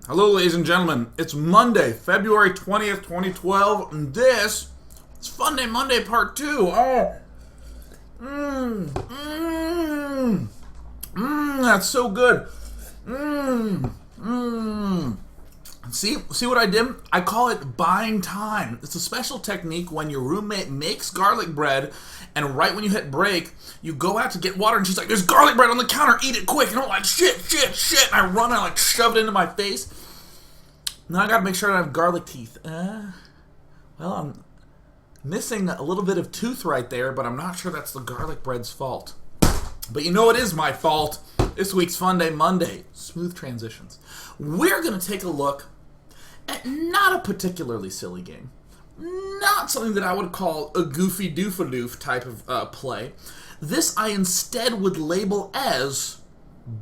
Hello, ladies and gentlemen. It's Monday, February 20th, 2012, and this is Funday Monday Part 2. Oh, that's so good. See what I did? I call it buying time. It's a special technique when your roommate makes garlic bread, and right when you hit break, you go out to get water, and she's like, "There's garlic bread on the counter, eat it quick." And I'm like, shit, and I run and I shove it into my face. Now I gotta make sure I don't have garlic teeth. Well, I'm missing a little bit of tooth right there, but I'm not sure that's the garlic bread's fault. But you know it is my fault. This week's Funday Monday. Smooth transitions. We're gonna take a look at not a particularly silly game. Not something that I would call a goofy doofadoof type of play. This I instead would label as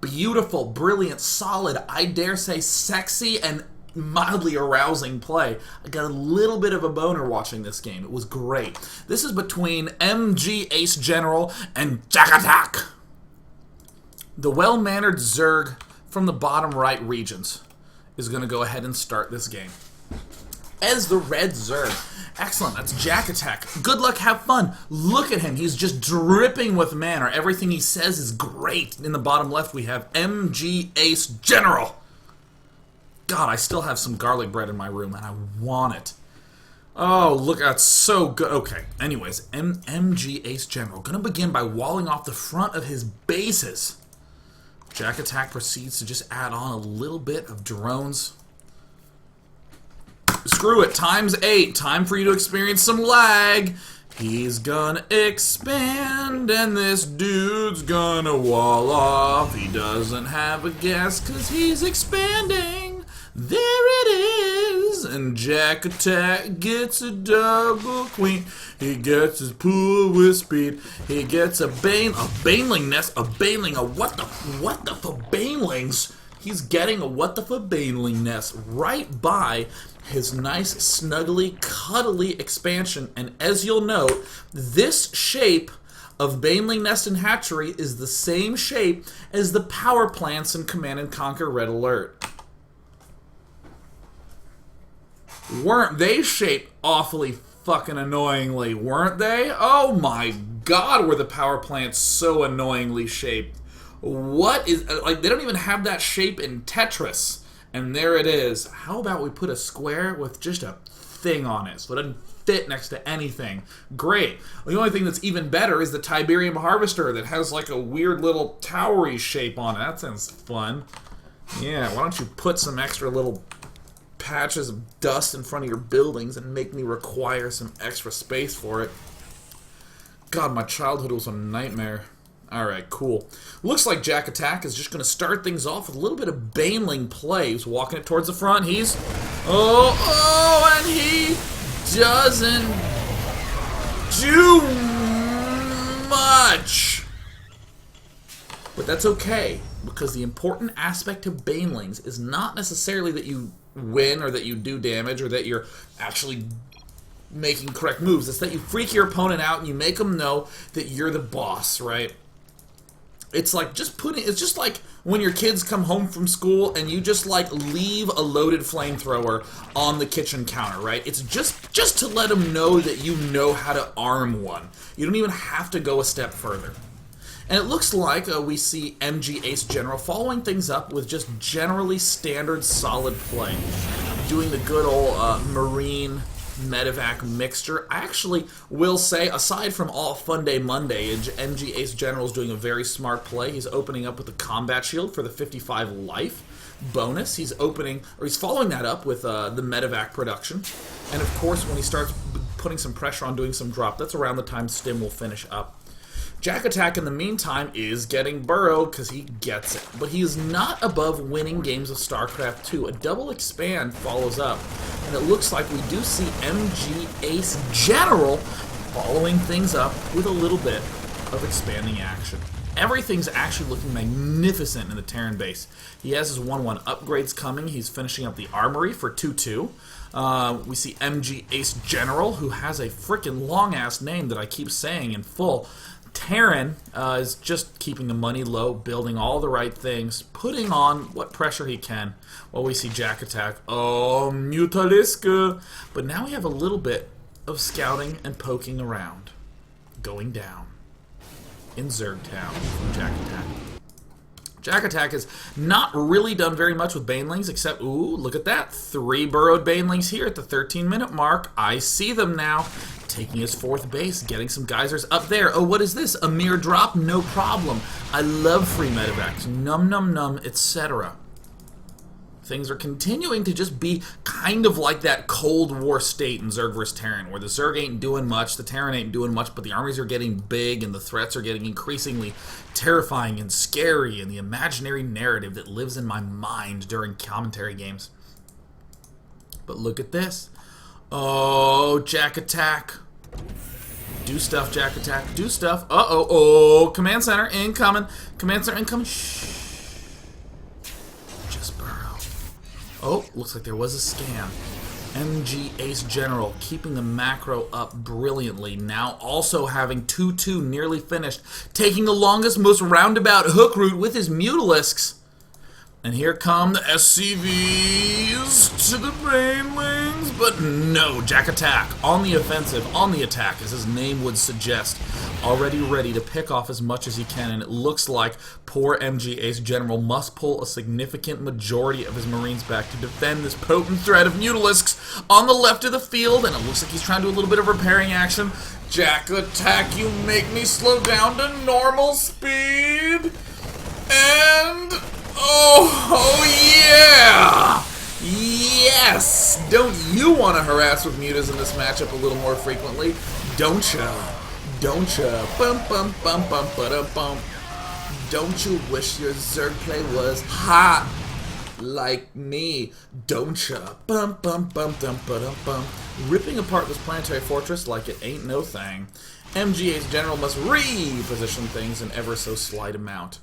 beautiful, brilliant, solid, I dare say sexy, and mildly arousing play. I got a little bit of a boner watching this game. It was great. This is between MG Ace General and Jack Attack. The well-mannered Zerg from the bottom right regions is going to go ahead and start this game. As the red Zerg. Excellent, that's Jack Attack. Good luck, have fun. Look at him, he's just dripping with mana. Everything he says is great. In the bottom left we have MG Ace General. God, I still have some garlic bread in my room, and I want it. Oh, look, that's so good. Okay, anyways, MG Ace General. Gonna begin by walling off the front of his bases. Jack Attack proceeds to just add on a little bit of drones. Screw it, times 8. Time for you to experience some lag. He's gonna expand, and this dude's gonna wall off. He doesn't have a guess, cause he's expanding. There it is, and Jack Attack gets a double queen. He gets his pool with speed. He gets a baneling nest, a what the for banelings? He's getting a what the for baneling nest right by his nice, snuggly, cuddly expansion. And as you'll note, this shape of baneling nest and hatchery is the same shape as the power plants in Command & Conquer Red Alert. Weren't they shaped awfully fucking annoyingly, weren't they? Oh my god, were the power plants so annoyingly shaped. What is, like, they don't even have that shape in Tetris. And there it is. How about we put a square with just a thing on it, so it doesn't fit next to anything? Great. The only thing that's even better is the Tiberium Harvester that has like a weird little towery shape on it. That sounds fun. Yeah, why don't you put some extra little patches of dust in front of your buildings and make me require some extra space for it. God, my childhood was a nightmare. Alright, cool. Looks like Jack Attack is just going to start things off with a little bit of Baneling play. He's walking it towards the front. He's... and he doesn't do much. But that's okay, because the important aspect of Banelings is not necessarily that you win or that you do damage or that you're actually making correct moves. It's that you freak your opponent out and you make them know that you're the boss, right? It's like it's just like when your kids come home from school and you just like leave a loaded flamethrower on the kitchen counter, right? It's just to let them know that you know how to arm one. You don't even have to go a step further. And it looks like we see MG Ace General following things up with just generally standard solid play. Doing the good old Marine Medevac mixture. I actually will say, aside from all Funday Monday, MG Ace General is doing a very smart play. He's opening up with the combat shield for the 55 life bonus. He's following that up with the Medevac production. And of course, when he starts putting some pressure on doing some drop, that's around the time Stim will finish up. Jack Attack, in the meantime, is getting burrowed because he gets it. But he is not above winning games of StarCraft 2. A double expand follows up. And it looks like we do see MG Ace General following things up with a little bit of expanding action. Everything's actually looking magnificent in the Terran base. He has his 1-1 upgrades coming. He's finishing up the armory for 2-2. We see MG Ace General, who has a freaking long-ass name that I keep saying in full. Terran is just keeping the money low, building all the right things, putting on what pressure he can. While we see Jack attack. Oh, Mutaliska! But now we have a little bit of scouting and poking around. Going down. In Zergtown from Jack attack. Jack attack has not really done very much with Banelings, except, ooh, look at that. 3 burrowed Banelings here at the 13-minute mark. I see them now. Taking his 4th base, getting some geysers up there. Oh, what is this? A mere drop? No problem. I love free medevacs. Num num num, etc. Things are continuing to just be kind of like that Cold War state in Zerg vs. Terran, where the Zerg ain't doing much, the Terran ain't doing much, but the armies are getting big and the threats are getting increasingly terrifying and scary, and the imaginary narrative that lives in my mind during commentary games. But look at this. Oh, Jack attack. Do stuff, Jack attack. Do stuff. Uh-oh. Oh, command center incoming. Command center incoming. Shh. Just burrow. Oh, looks like there was a scam. MG Ace General keeping the macro up brilliantly. Now also having 2-2 nearly finished. Taking the longest, most roundabout hook route with his Mutalisks. And here come the SCVs to the Banelings, but no, Jack attack on the offensive, on the attack, as his name would suggest, already ready to pick off as much as he can, and it looks like poor MG Ace General must pull a significant majority of his Marines back to defend this potent threat of Mutalisks on the left of the field, and it looks like he's trying to do a little bit of repairing action. Jack attack, you make me slow down to normal speed, and... oh, yeah! Yes! Don't you want to harass with mutas in this matchup a little more frequently? Don't ya? Don't ya? Bum bum bum bum ba bum. Don't you wish your Zerg play was hot like me? Don't ya? Bum bum bum dum ba bum. Ripping apart this planetary fortress like it ain't no thing. MGA's general must reposition things an ever so slight amount.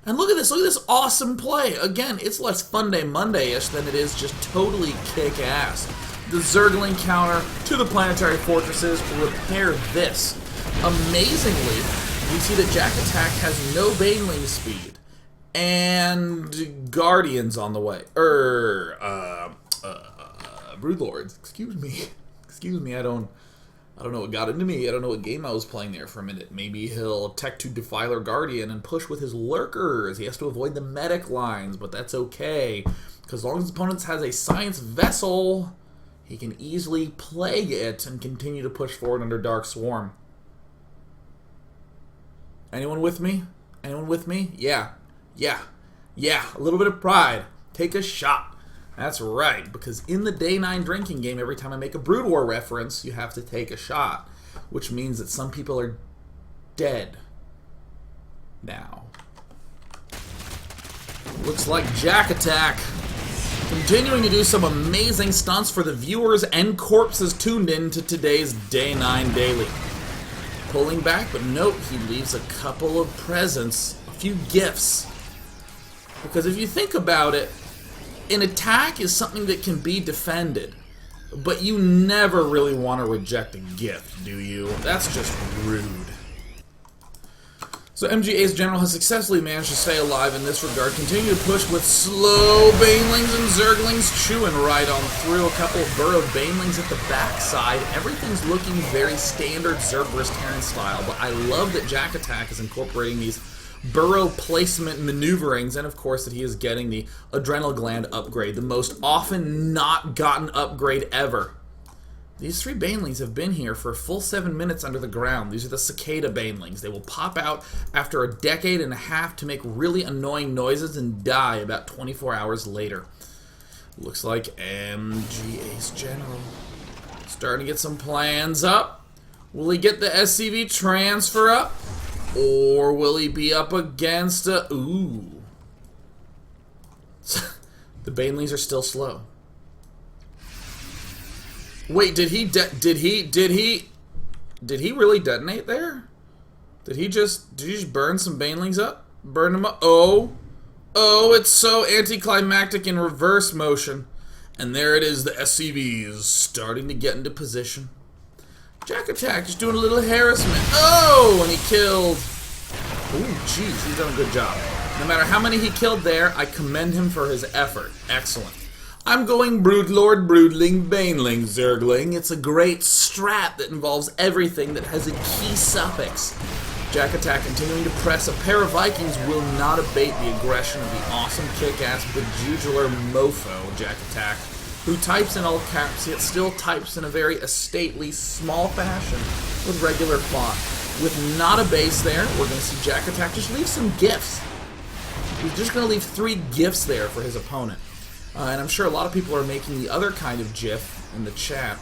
And look at this awesome play. Again, it's less Funday Monday-ish than it is just totally kick-ass. The Zergling counter to the planetary fortresses, repair this. Amazingly, we see that Jack attack has no Baneling speed. And Guardians on the way. Broodlords, excuse me, I don't know what got into me. I don't know what game I was playing there for a minute. Maybe he'll tech to Defiler Guardian and push with his lurkers. He has to avoid the medic lines, but that's okay. Because as long as his opponent has a science vessel, he can easily plague it and continue to push forward under Dark Swarm. Anyone with me? Anyone with me? Yeah. A little bit of pride. Take a shot. That's right, because in the Day 9 drinking game, every time I make a Brood War reference, you have to take a shot, which means that some people are dead now. Looks like Jack attack. Continuing to do some amazing stunts for the viewers and corpses tuned in to today's Day 9 Daily. Pulling back, but note, he leaves a couple of presents, a few gifts. Because if you think about it, an attack is something that can be defended, but you never really want to reject a gift, do you? That's just rude. So MGA's General has successfully managed to stay alive in this regard, continue to push with slow Banelings and Zerglings, chewing right on through. A couple of burrowed Banelings at the backside. Everything's looking very standard Zerg vs. Terran style, but I love that Jack attack is incorporating these burrow placement maneuverings, and of course that he is getting the adrenal gland upgrade, the most often not gotten upgrade ever. These 3 Banelings have been here for a full 7 minutes under the ground. These are the Cicada Banelings. They will pop out after a decade and a half to make really annoying noises and die about 24 hours later. Looks like MG Ace General starting to get some plans up. Will he get the SCV transfer up? Or will he be up against a... Ooh. The Banelings are still slow. Wait, did he really detonate there? Did he just burn some Banelings up? Burn them up? Oh, it's so anticlimactic in reverse motion. And there it is, the SCVs starting to get into position. Jack Attack just doing a little harassment. Oh, and he killed. Ooh, jeez, he's done a good job. No matter how many he killed there, I commend him for his effort. Excellent. I'm going Broodlord, Broodling, Baneling, Zergling. It's a great strat that involves everything that has a key suffix. Jack Attack continuing to press. A pair of Vikings will not abate the aggression of the awesome kick-ass bejugular mofo, Jack Attack, who types in all caps, yet still types in a very stately, small fashion with regular font. With not a base there, we're going to see Jack Attack just leave some gifts. He's just going to leave 3 gifts there for his opponent. And I'm sure a lot of people are making the other kind of GIF in the chat.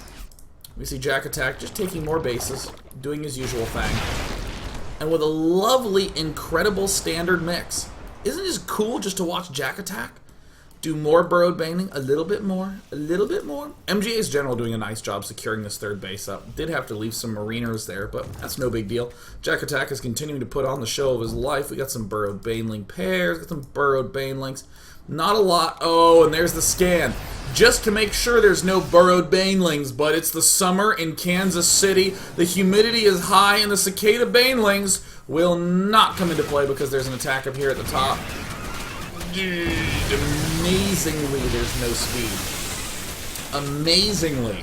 We see Jack Attack just taking more bases, doing his usual thing. And with a lovely, incredible standard mix. Isn't it just cool just to watch Jack Attack do more Burrowed Baneling, a little bit more, a little bit more? MGA's General doing a nice job securing this 3rd base up. Did have to leave some Mariners there, but that's no big deal. Jack Attack is continuing to put on the show of his life. We got some Burrowed Baneling pairs, got some Burrowed Banelings. Not a lot. Oh, and there's the scan. Just to make sure there's no Burrowed Banelings, but it's the summer in Kansas City. The humidity is high, and the Cicada Banelings will not come into play because there's an attack up here at the top. Amazingly, there's no speed. Amazingly,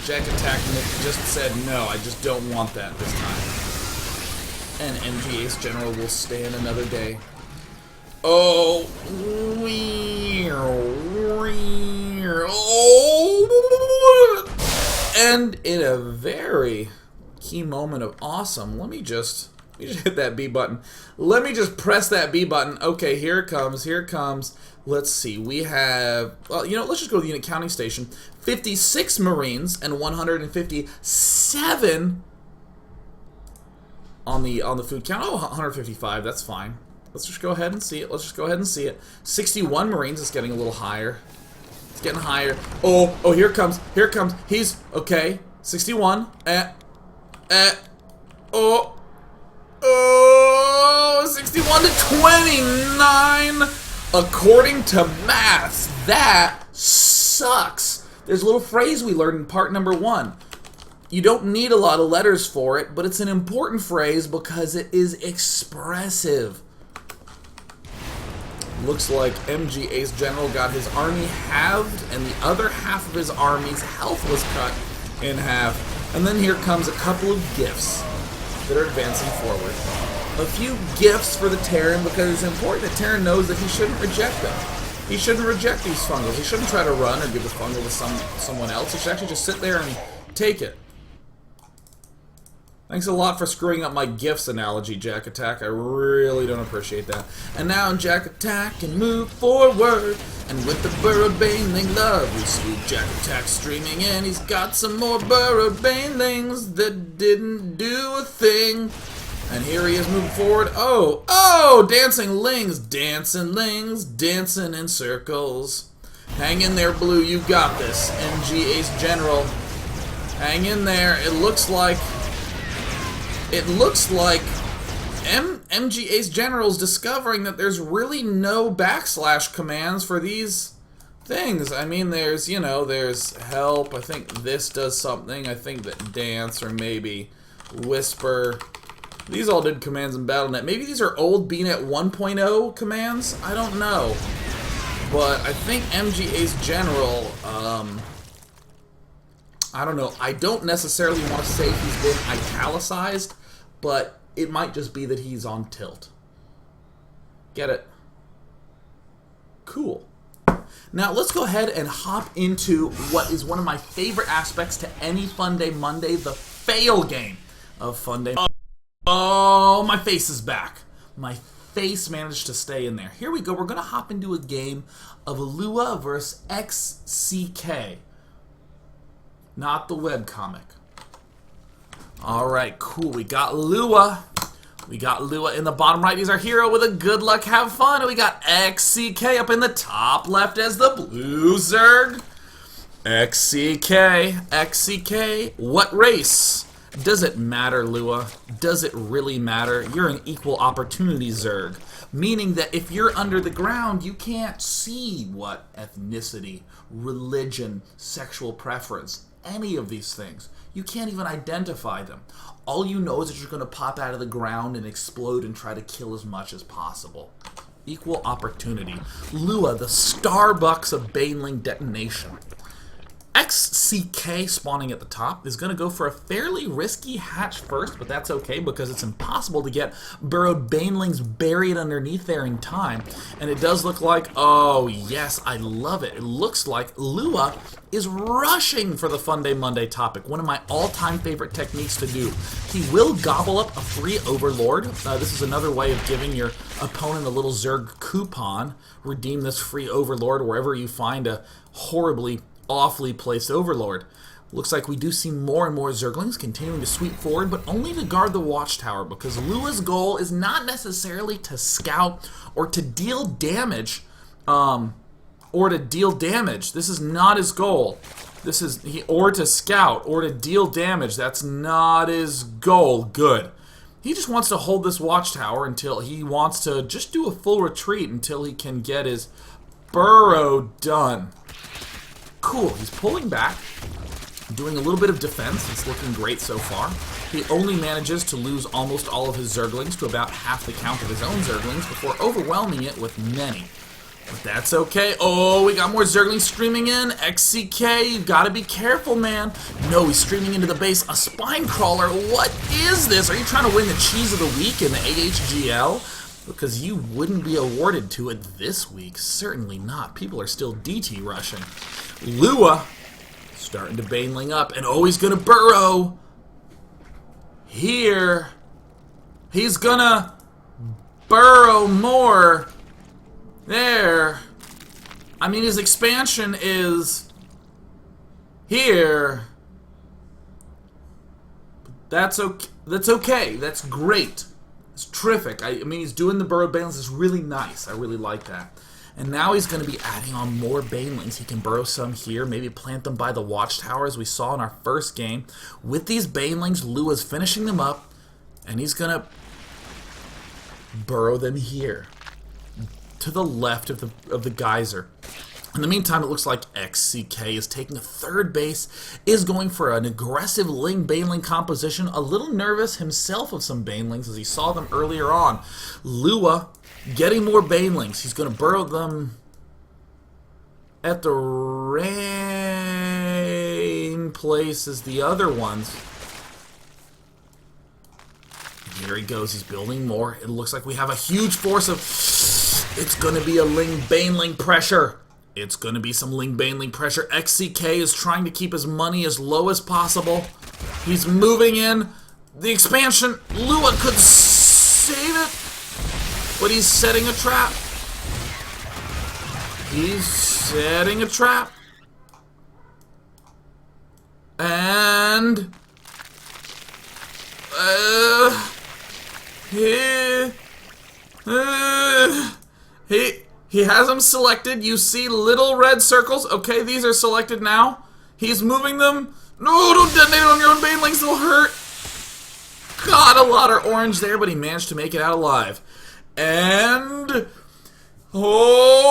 Jack Attack just said, no, I just don't want that this time. And MGA's General will stand another day. Oh, and in a very key moment of awesome, let me just hit that B button. Let me just press that B button. Okay, here it comes, here it comes. Let's see, we have, well, you know, let's just go to the unit counting station. 56 Marines and 157 on the food count. Oh, 155, that's fine. Let's just go ahead and see it. Let's just go ahead and see it. 61 Marines is getting a little higher. It's getting higher. Oh, here it comes. Here it comes. He's, okay. 61. Oh, 61 to 29. According to maths, that sucks. There's a little phrase we learned in part number 1. You don't need a lot of letters for it, but it's an important phrase because it is expressive. Looks like MGA's General got his army halved, and the other half of his army's health was cut in half. And then here comes a couple of gifts that are advancing forward. A few gifts for the Terran, because it's important that Terran knows that he shouldn't reject them. He shouldn't reject these fungals. He shouldn't try to run or give the fungal to someone else. He should actually just sit there and take it. Thanks a lot for screwing up my gifts analogy, Jack Attack. I really don't appreciate that. And now Jack Attack can move forward. And with the Burrowed Baneling love, we see Jack Attack streaming in. He's got some more Burrowed Banelings that didn't do a thing. And here he is moving forward. Oh, dancing lings, dancing in circles. Hang in there, Blue, you got this. MGA's General. Hang in there. It looks like MGA's General's discovering that there's really no backslash commands for these things. I mean, there's, you know, there's help. I think this does something. I think that dance or maybe whisper. These all did commands in BattleNet. Maybe these are old BNet 1.0 commands? I don't know. But I think MGA's General, I don't know. I don't necessarily want to say he's been italicized, but it might just be that he's on tilt. Get it? Cool. Now let's go ahead and hop into what is one of my favorite aspects to any Funday Monday, the fail game of Funday. Oh, my face is back. My face managed to stay in there. Here we go. We're going to hop into a game of Lua versus XCK. Not the webcomic. Alright, cool. We got Lua. We got Lua in the bottom right. He's our hero with a good luck, have fun. And we got XCK up in the top left as the blue Zerg. XCK, what race? Does it matter, Lua? Does it really matter? You're an equal opportunity Zerg. Meaning that if you're under the ground, you can't see what ethnicity, religion, sexual preference, any of these things. You can't even identify them. All you know is that you're going to pop out of the ground and explode and try to kill as much as possible. Equal opportunity. Lua, the Starbucks of Baneling detonation. XCK spawning at the top is going to go for a fairly risky hatch first, but that's okay because it's impossible to get burrowed banelings buried underneath there in time. And it does look like, oh yes, I love it. It looks like Lua is rushing for the Funday Monday topic, one of my all-time favorite techniques to do. He will gobble up a free Overlord. This is another way of giving your opponent a little Zerg coupon. Redeem this free Overlord wherever you find a horribly awfully placed Overlord. Looks like we do see more and more Zerglings continuing to sweep forward, but only to guard the Watchtower, because Lua's goal is not necessarily to scout or to deal damage, This is not his goal. This is or to scout or to deal damage. That's not his goal. Good. He just wants to hold this Watchtower until he wants to just do a full retreat until he can get his burrow done. Cool, he's pulling back, doing a little bit of defense. It's looking great so far. He only manages to lose almost all of his Zerglings to about half the count of his own Zerglings before overwhelming it with many. But that's okay. Oh, we got more Zerglings streaming in. XCK, you gotta be careful, man. No, he's streaming into the base. A spine crawler. What is this? Are you trying to win the cheese of the week in the AHGL? Because you wouldn't be awarded to it this week. Certainly not. People are still DT rushing. Lua starting to baneling up, and oh, he's gonna burrow here. He's gonna burrow more there. I mean, his expansion is here. That's okay. That's okay. That's great. It's terrific. I mean, he's doing the burrowed banelings. It's really nice. I really like that. And now he's going to be adding on more banelings. He can burrow some here, maybe plant them by the Watchtower, as we saw in our first game. With these banelings, Lua's finishing them up, and he's going to burrow them here, to the left of the geyser. In the meantime, it looks like XCK is taking a third base, is going for an aggressive Baneling composition, a little nervous himself of some Banelings as he saw them earlier on. Lua getting more Banelings. He's going to burrow them at the same place as the other ones. Here he goes. He's building more. It looks like we have a huge force of... It's going to be a Baneling pressure. It's going to be some Baneling pressure. XCK is trying to keep his money as low as possible. He's moving in. The expansion. Lua could save it. But he's setting a trap. He's setting a trap. And... He has them selected. You see little red circles. Okay, these are selected now. He's moving them. No, don't detonate on your own Banelings. They'll hurt. Got a lot of orange there, but he managed to make it out alive. And... Oh...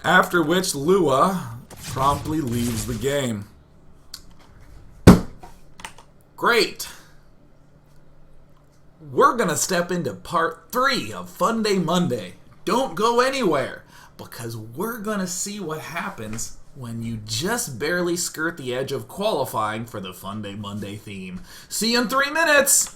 After which Lua promptly leaves the game. Great. We're going to step into part 3 of Funday Monday. Don't go anywhere, because we're going to see what happens when you just barely skirt the edge of qualifying for the Funday Monday theme. See you in 3 minutes!